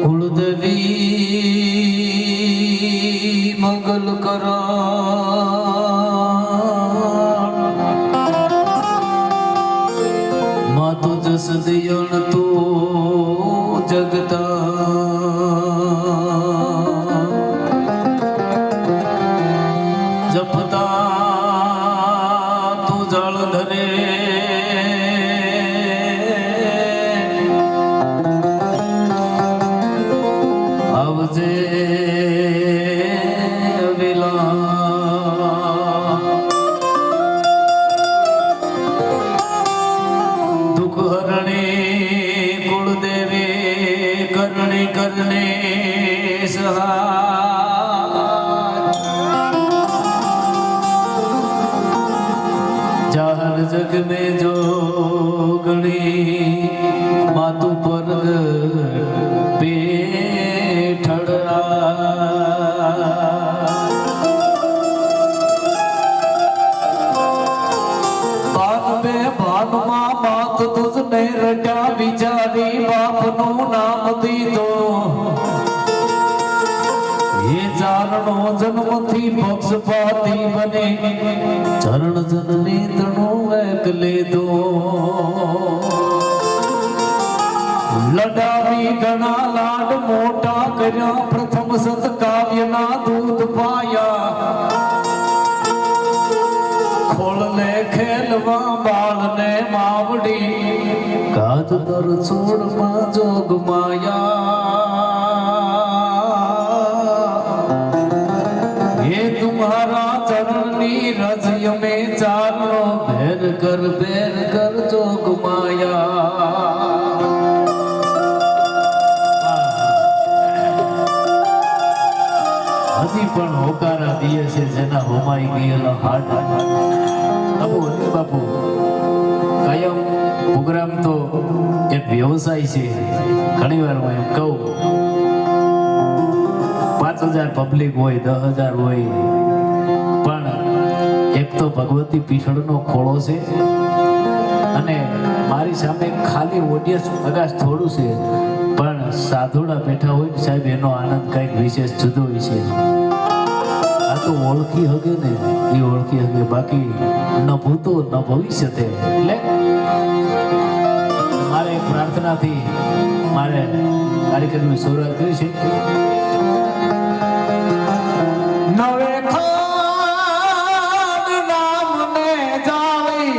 કુળદેવી મંગલ કરા માતુ જસ દિયણ તું જગતા જપતા તું જળ ધરે આવજે દુઃખ હરણી કુળદેવી કરણી કરને સહાય જાહર જગ में जो गणी मातु पर વિચારી બાપનું નામ દીધો એ ચારણો જન્મથી પક્ષપાતી બને ચરણ જનની તણું એક લીધો લડાવી ઘણા લાડ મોટા કર્યા પ્રથમ સત કાવ્યના દૂધ પાયા ખોળને ખેલવા બાળને માવડી કાજ દર છોડમાં જોગ માયા ये तुम्हारा चरणनी रज में चालो बेर कर जोग माया હજી પણ હોકારા દિયે છે જેના હોમાઈ ગયેલા હાડ બાપુ અનિલ બાપુ કાયમ પ્રોગ્રામ તો એક વ્યવસાય છે ઘણી વાર હું એમ કહું 5000 પબ્લિક હોય 10,000 હોય પણ એક તો ભગવતી પીછળનો ખોળો છે અને મારી સામે ખાલી ઓડિયન્સ પ્રકાશ થોડું છે પણ સાધુડા બેઠા હોય સાહેબ એનો આનંદ કંઈક વિશેષ જુદો હોય છે આ તો ઓળખી હગે ને એ ઓળખી હગે બાકી ન ભૂતો ન ભવિષ્ય તે એટલે મારે એક પ્રાર્થનાથી મારે કાર્યક્રમની શરૂઆત કરી છે નવે ખાન નામને જાળી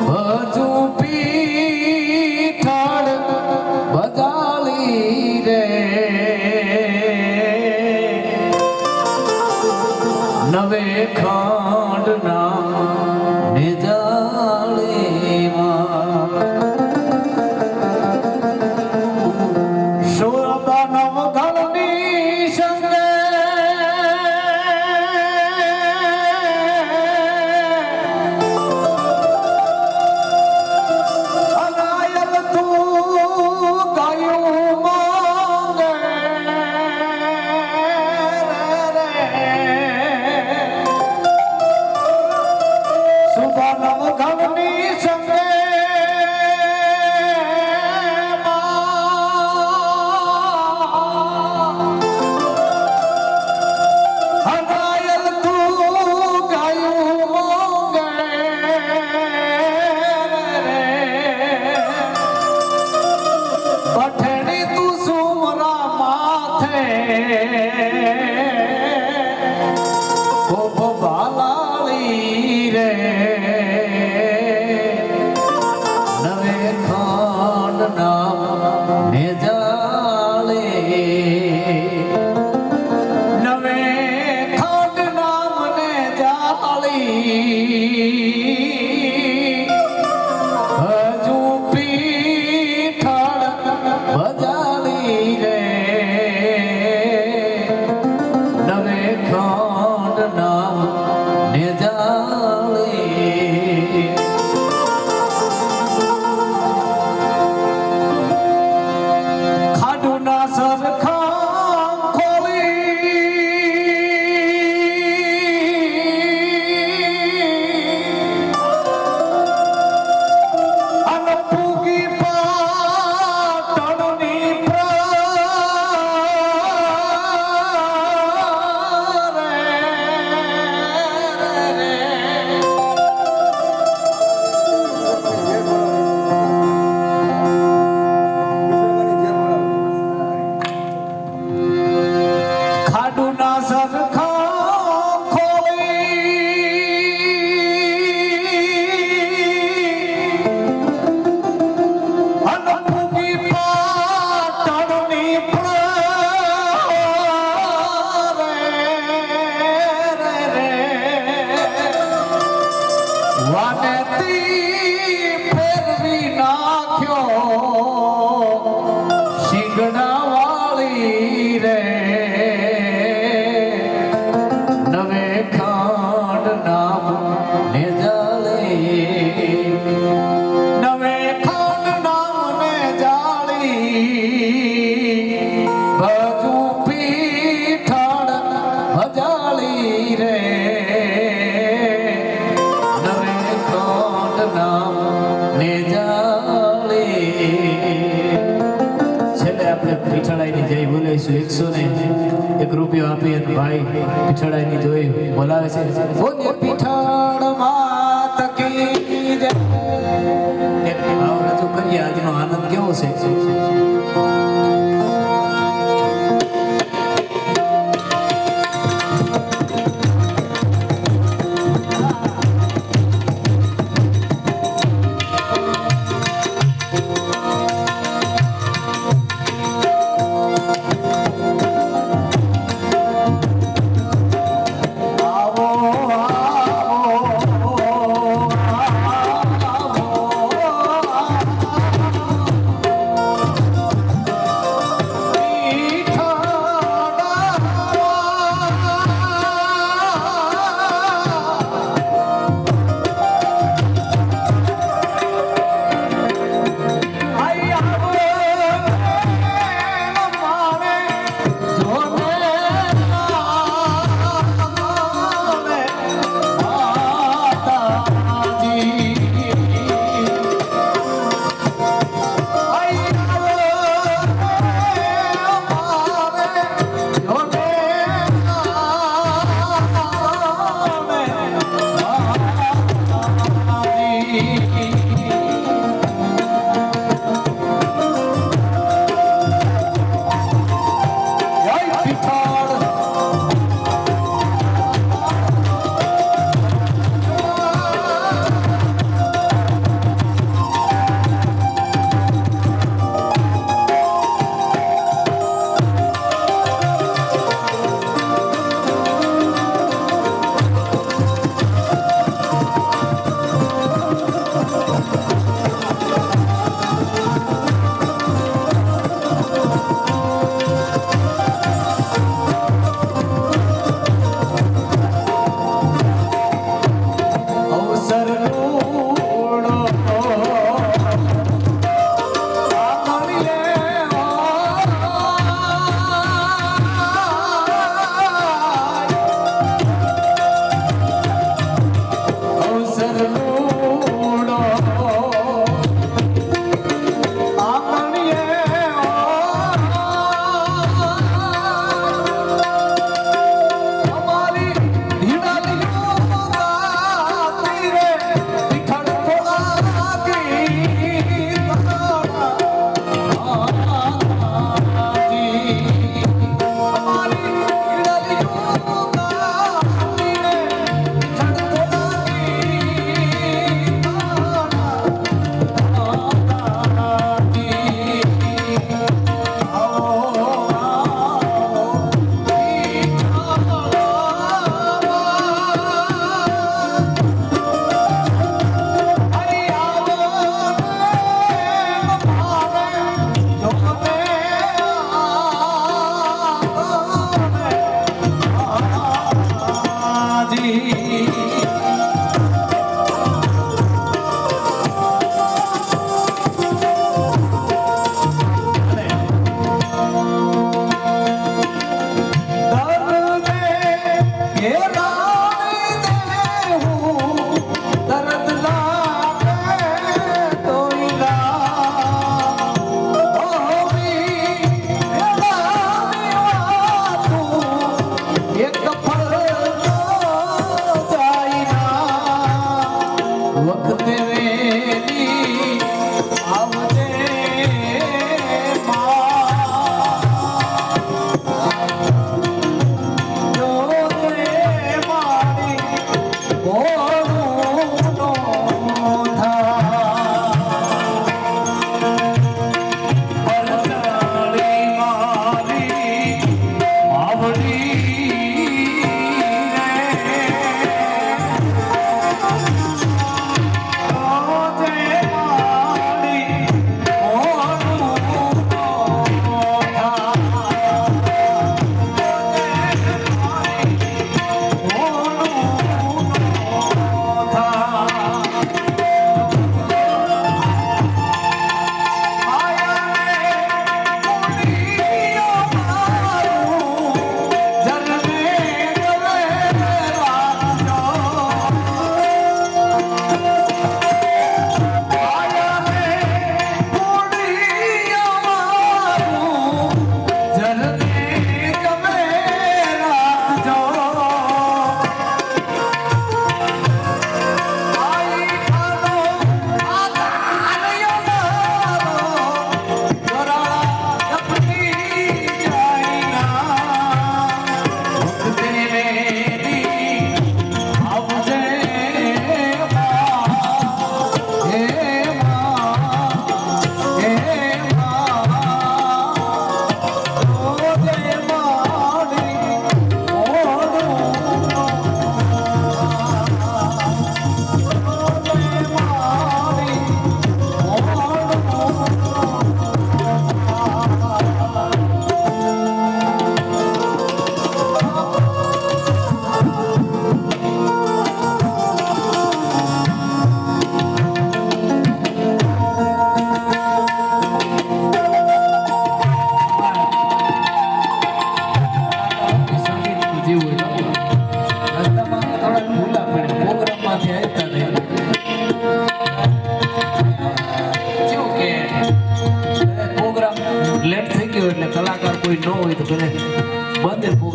હજુ પીઠળ બજાળી રે નવે ખાંડ નામને 101 આપી અને ભાઈ પીછડાઈની જોઈ બોલાવે છે બોલે પીછડ માત કી જય એક ભાવ રજૂ કરીએ આજનો આનંદ કેવો છે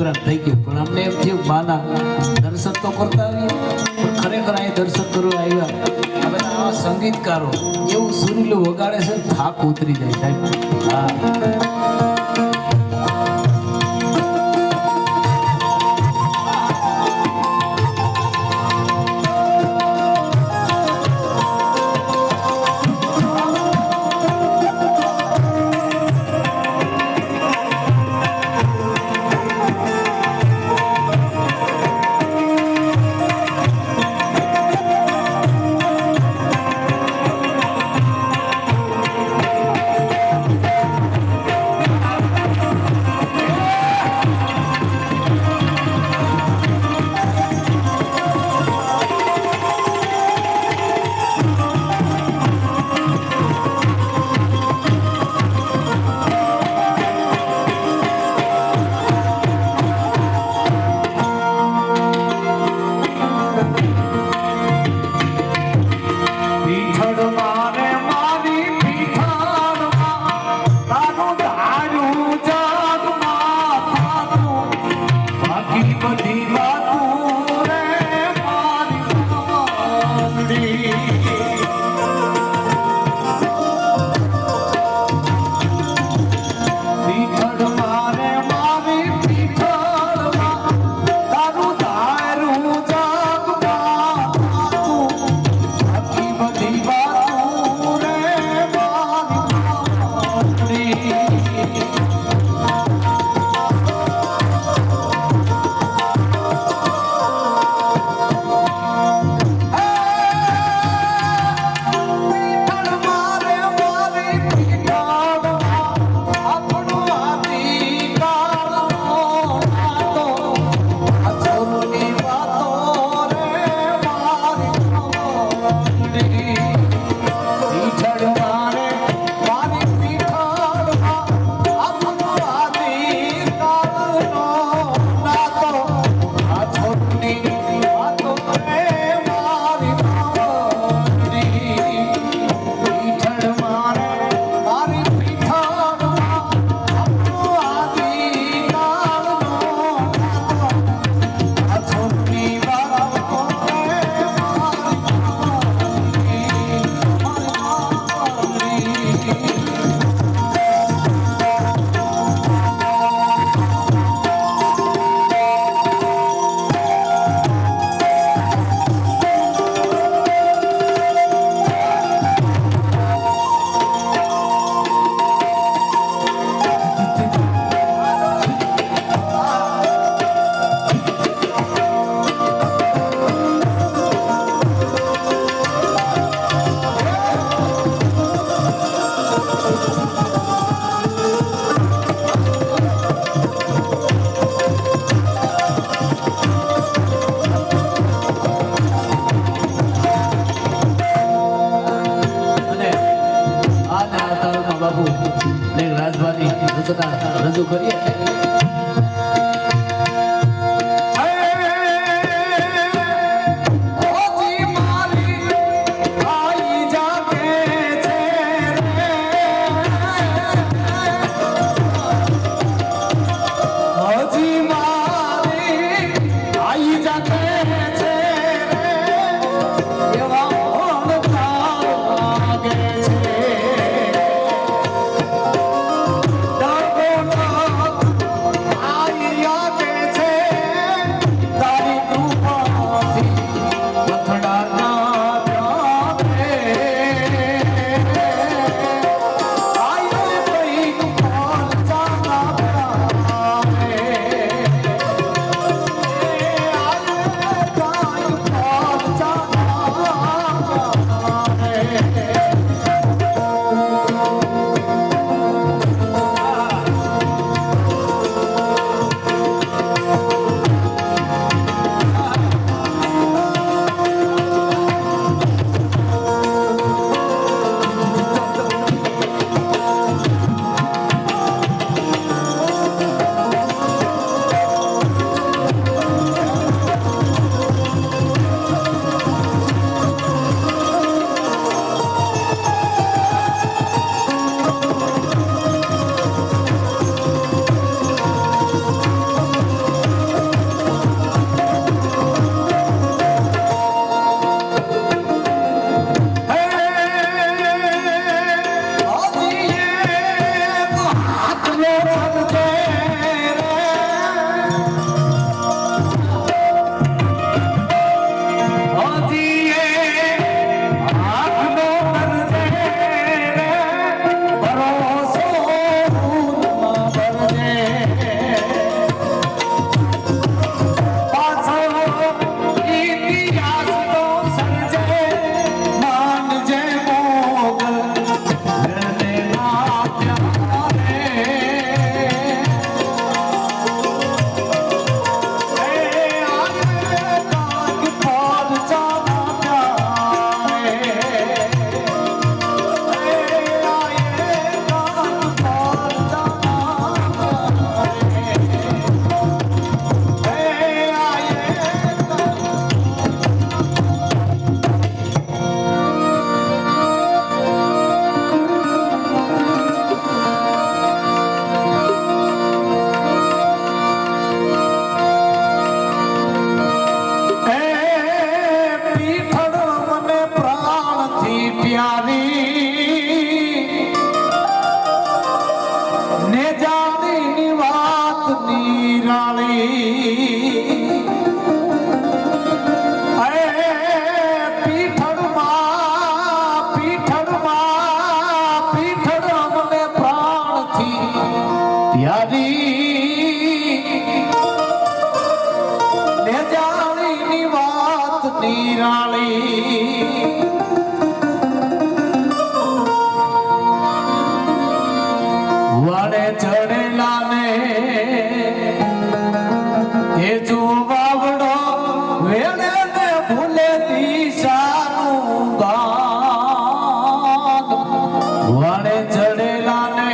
હેરાન થઈ ગયું પણ અમને એમ થયું માના દર્શન તો કરતા આવીએ પણ ખરેખર અહીં દર્શન કરવા આવ્યા આ બધા આવા સંગીતકારો એવું સુરીલું વગાડે છે થાક ઉતરી જાય સાહેબ. હા રજૂ કરીએ. નિરાળી વાડે ચડેલા ને એ જો વાવડો વેણે ને ભૂલે દિશાનું ગાન વાડે ચડેલા ને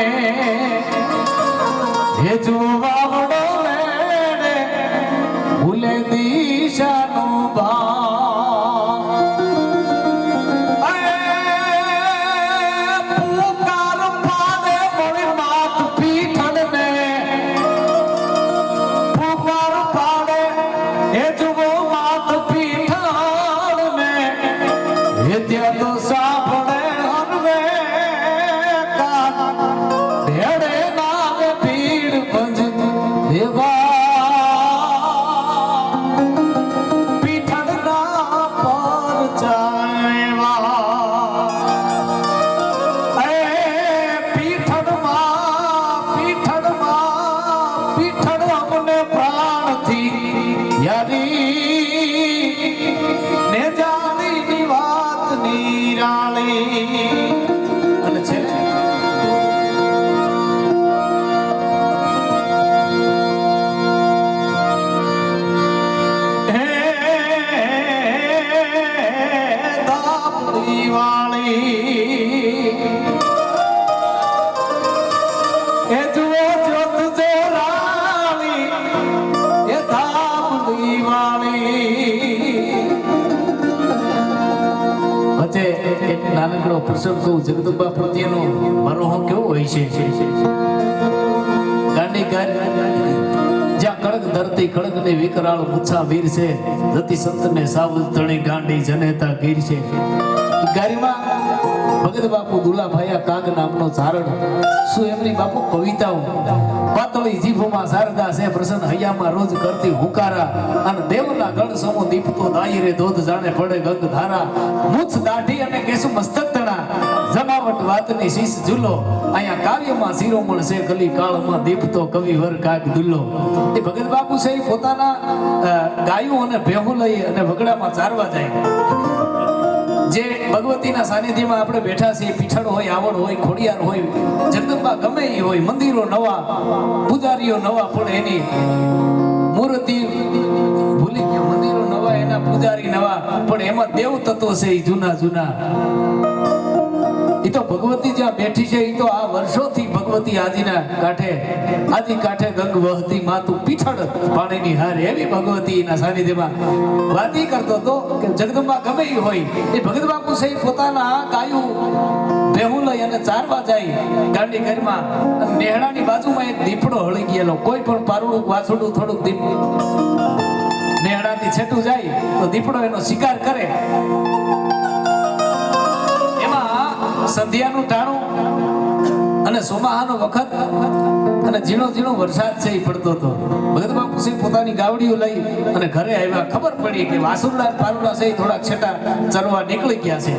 એ જો વાવડો વેણે ભૂલે દિશાનું ગાન નાનકડો પ્રસંગ કહું જગદંબા પ્રત્યેનો મનોહ કેવો હોય છે ગાંડી ઘર જ્યાં કડક ધરતી કડક ને વિકરાળ મુછા વીર છે ધરતી સંત ને સાવલ તણી ગાંડી જનેતા ગીર છે ગારીમાં ભગત બાપુ દુલાભાયા કાગ નામનો ઝારડ શું એમની બાપુ કવિતાઓ પાતળી જીભમાં શારદા છે પ્રસન્ન હૈયામાં રોજ કરતી હુકારા અને દેવના ગણ સમો દીપતો દાયરે ધોધ જાણે પડે ગંગ ધારા મૂછ દાઢી અને કેસુ મસ્તક તણા જમાવટ વાતની શીશ ઝૂલો અહીંયા કાવ્યમાં શિરોમણ છે કલી કાળમાં દીપતો કવિવર કાગ દુલ્લો એ ભગત બાપુ છે એ પોતાના ગાયું અને ભેહું લઈ અને વગડામાં ચારવા જાય જે ભગવતીના સાનિધ્યમાં આપણે બેઠા છીએ પીઠળ હોય આવડ હોય ખોડિયાર હોય જગદંબા ગમે એ હોય મંદિરો નવા પૂજારીઓ નવા પણ એની મૂર્તિ ભૂલી ગયો મંદિરો નવા એના પૂજારી નવા પણ એમાં દેવ તત્વ છે એ જૂના જૂના એ તો ભગવતી જ્યાં બેઠી છે એ તો આ વર્ષોથી ભગવતી આદિના કાંઠે આદિ કાંઠે ગંગ વહતી માતું પીઠળ પાણીની હાર એવી ભગવતીના સાનિધ્યમાં વાતી કરતો તો કે જગદંબા ગમે એ હોય એ ભગત બાપુ છે પોતાના ગાયું ભેહું લઈ અને ચારવા જાય ગાંડી ઘરમાં નેહડાની બાજુમાં એક દીપડો હળી ગયેલો કોઈ પણ પારુડું વાછડું થોડુંક દીપ નેહડાથી છેટું જાય તો દીપડો એનો શિકાર કરે સંધ્યાનું ટાણું અને સોમાહાનો વખત અને ઝીણો ઝીણો વરસાદ છે એ પડતો હતો ભગત બાપુ છે પોતાની ગાવડીઓ લઈ અને ઘરે આવ્યા ખબર પડી કે વાસુરડા પારુડા છે થોડાક છેટા ચરવા નીકળી ગયા છે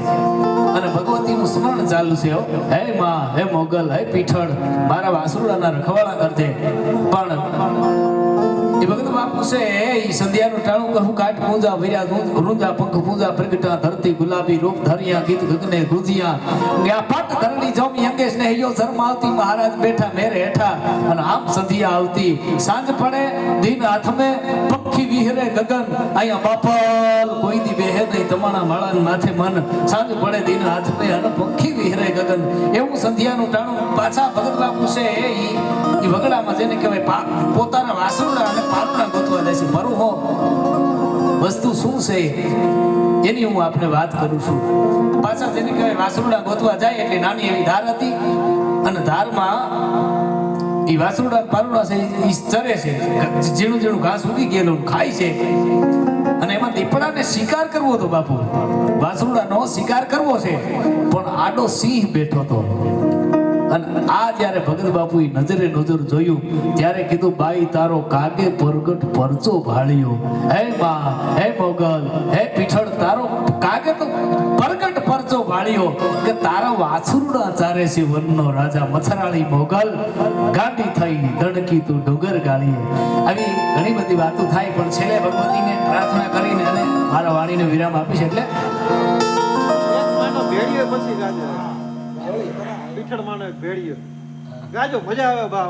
અને ભગવતીનું સ્મરણ ચાલુ છે હે માં હે મોગલ હે પીઠળ મારા વાસુરડાના રખવાળા કરજે પણ એ ભગત બાપુ છે એ સંધ્યાનું ટાણું કહું કાટ પૂજા વિર્યા રૂંજા પંખ પૂજા પ્રગટા ધરતી ગુલાબી રૂપ ધરિયા ગીત ગગને ગુજિયા ગયા પટ ધરણી જોમી અંગેશ ને હિયો શર્માવતી મહારાજ બેઠા મેરે હેઠા અને આમ સંધ્યા આવતી સાંજ પડે દિન હાથમે પક્ષી વિહરે ગગન અહીંયા બાપલ કોઈ દી બેહે નહીં તમારા માળાન માથે મન સાંજ પડે દિન હાથમે અને પક્ષી વિહરે ગગન એવું સંધ્યાનું ટાણું પાછા ભગત બાપુ છે એ વગડામાં જેને કહેવાય પોતાના વાસુરડા અને પારુડા ગોતવા જાય છે મરુહો વસ્તુ શું છે એની હું આપને વાત કરું છું પાછા જેને કહેવાય વાસુરડા ગોતવા જાય એટલે નાની એવી ધાર હતી અને ધારમાં એ વાસુરડા પારુડા છે એ ચરે છે ઝીણું ઝીણું ઘાસ ઉગી ગયેલું ખાય છે અને એમાં દીપડાને શિકાર કરવો હતો બાપુ વાસુરડાનો શિકાર કરવો છે પણ આડો સિંહ બેઠો હતો અને આ જ્યારે ભગત બાપુએ નજરે નજર જોયું ત્યારે કીધું બાઈ તારો કાગે પ્રગટ પરચો ભાળ્યો હે માં હે મોગલ હે પીઠળ તારો કાગે તો પ્રગટ પરચો ભાળ્યો કે તારા વાછુરડા ચારે છે વનનો રાજા મથરાળી મોગલ ગાંડી થઈ દણકી તું ડુગર ગાળીએ આવી ઘણી બધી વાતો થાય પણ છેલ્લે ભગવતીને પ્રાર્થના કરીને અને મારા વાણી વાણીને વિરામ આપીશ એટલે એક માનો ભેળીએ પછી ગાજો પીઠળ માનો ભેળીએ ગાજો મજા આવે બા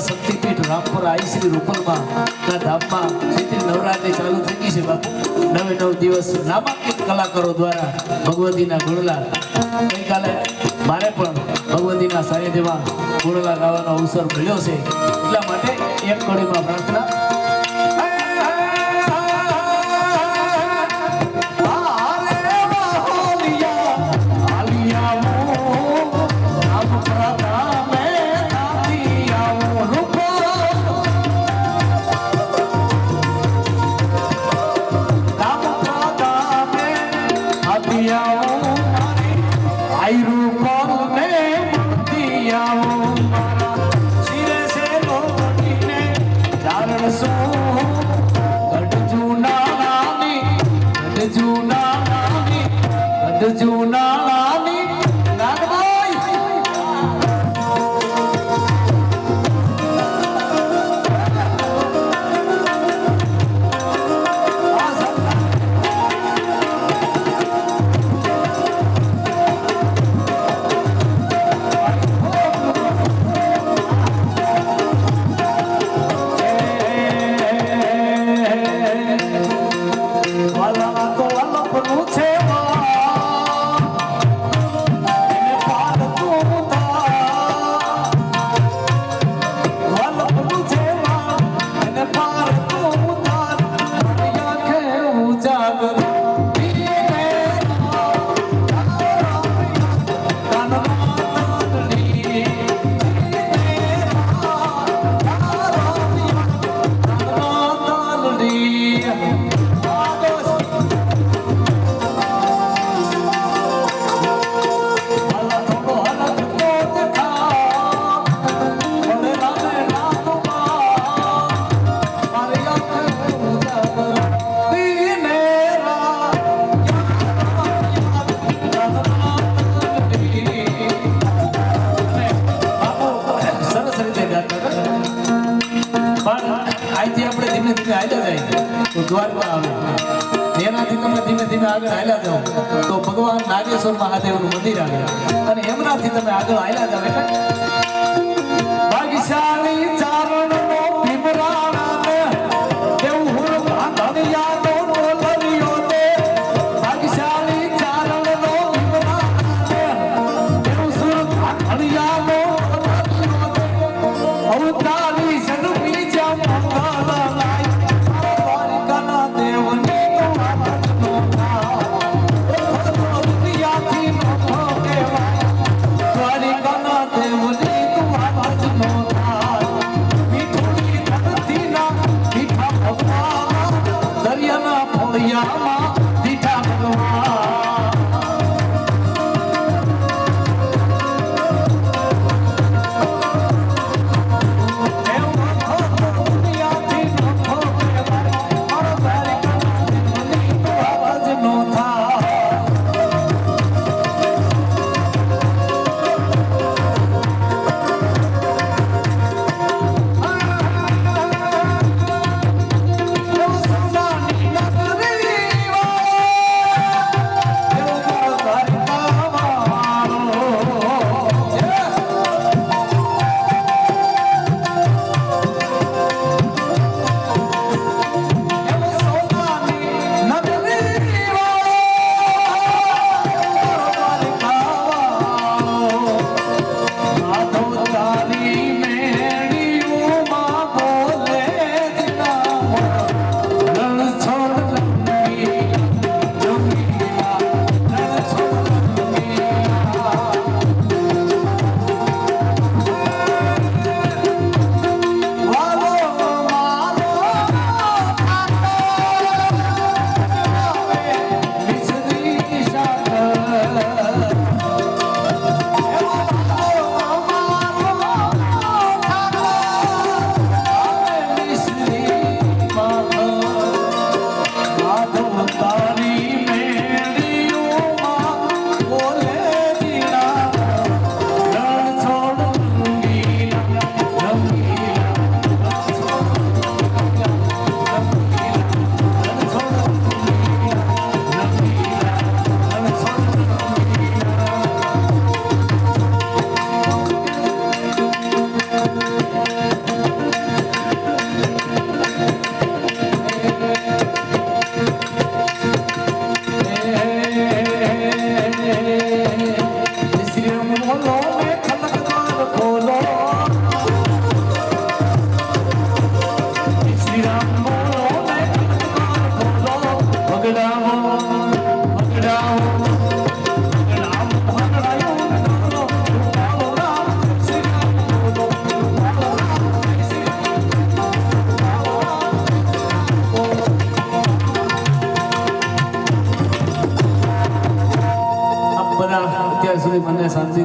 શક્તિપીઠ રામપુર આઈ શ્રી રૂપલમાં ના ધામમાં ચૈત્રી નવરાત્રિ ચાલુ થઈ ગઈ છે બાપુ. 9 દિવસ નામાંકિત કલાકારો દ્વારા ભગવતીના ગુણલા. ગઈકાલે મારે પણ ભગવતીના સાનિધ્યમાં ગુણલા ગાવાનો અવસર મળ્યો છે. એટલા માટે એક કડીમાં પ્રાર્થના. દ્વારકા આવે એનાથી તમે ધીમે ધીમે આગળ હાલ્યા જાઓ તો ભગવાન નાગેશ્વર મહાદેવનું મંદિર આવે અને એમનાથી તમે આગળ હાલ્યા જાઓ એટલે ભાગ્યશાળી ચારણનો ભીમરાણાને દેવહુર ભાંધણિયાનો ડોલરિયો ને ભાગ્યશાળી ચારણનો ભીમરાણાને દેવસુર ભાંધણિયાનો ડોલરિયો ને અવતારી જન્મી જા મંગલ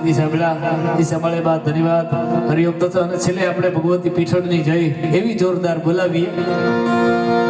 ગીત સાંભળ્યા એ સાંભળે બાદ ધન્યવાદ હરિઓમ તત્વ અને છેલ્લે આપણે ભગવતી પીઠળની જય એવી જોરદાર બોલાવીએ